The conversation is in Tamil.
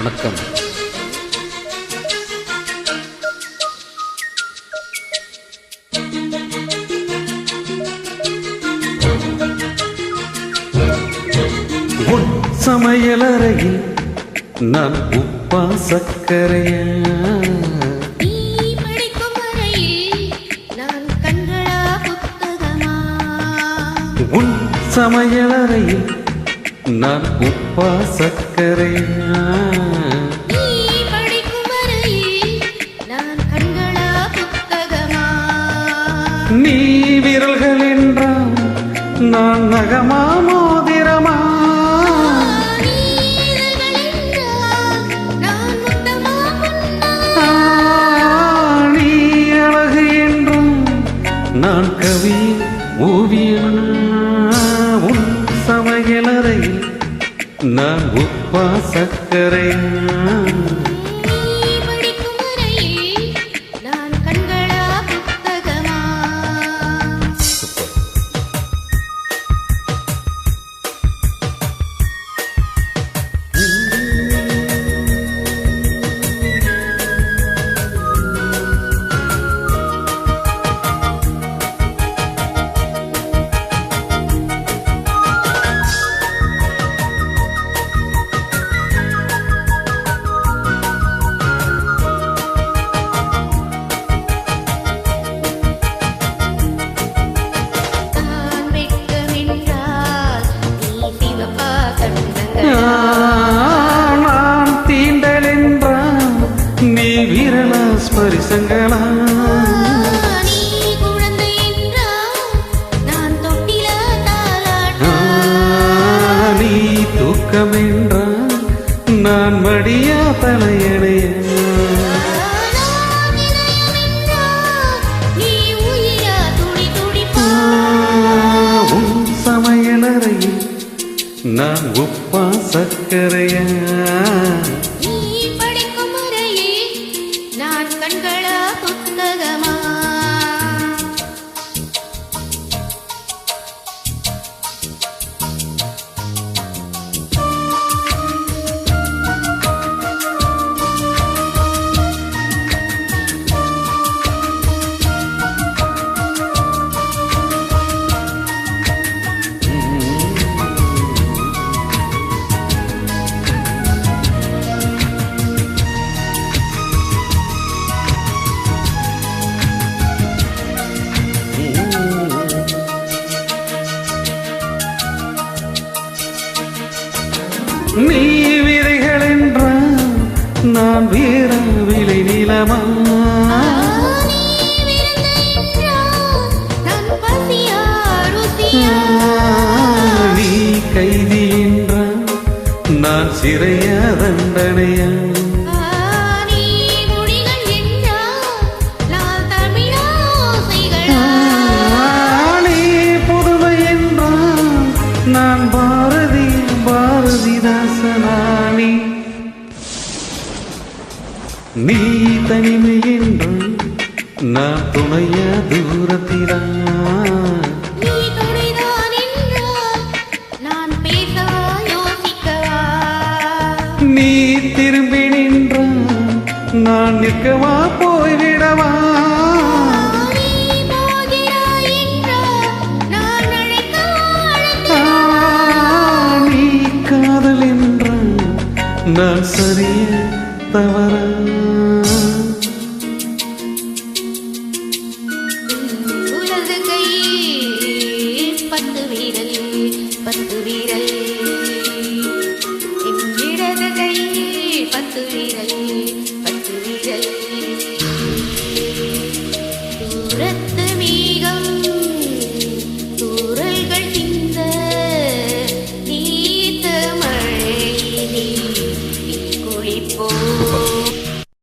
வணக்கம். உன் சமையலறையில் நான் உப்பா சக்கரையா, நீ படிக்கும் அறையில் நான் கண்களா புத்தகமா? உன் சமையலறையில் நான் உப்பா சக்கரையா, நீ படிக்கும் அறையில் நான் கண்களா புத்தகமா? நீ விரல்கள் என்றால் நான் நகமா மோதிரமா, நீ இதழ்கள் என்றால் நான் முத்தமா புன்னகை? நீ அழகு என்றும் நான் கவி ஓவியனா, உன் சமையலறையில் நான் உப்பா சக்கரையா. நீ படிக்கும் அறையில் நான் கண்களா புத்தகமா? நான் வெட்கமென்றால் நீ சிவப்பா கண்டங்களா? நான் தீண்டல் என்றால் நீ விரலா ஸ்பரிசங்களா, நீ குழந்தை என்றால் நான் தொட்டிலா தாலாட்டா? நீ தூக்கம் என்றால் நான் மடியா தலையணையா, நான் இதயம் என்றால் நீ உயிரா துடி துடிப்பா? உன் சமையலறையில் நான் உப்பா சக்கரையா, நீ படிக்கும் அறையில் நான் கண்களா புத்தகமா? நீ விதைகள் என்றால் நான் வீர விலை நிலமா, நீ விருந்தை என்றால் நான் பசியா ருசியா? நீ கைதி என்றால் நான் சிறைய தண்டனையா, நீ மொழிகள் என்றால் நான் தமிழா ஓசைகளா? நீ புதுமை என்றால் நான் பாரதிதாசனானி, நீ தனிமை என்றால் நான் துணைய தூரத்திலா, நீ துணைதான் என்றால் நான் பேச யோசிக்கவா? நீ திரும்பி நின்றால் நான் நிற்கவா போய்விடவா, நீ போகிறாய் என்றால் நான் அழைக்க அழைக்கவா? நீ காதல் என்றால் நான் சரிய தவறா,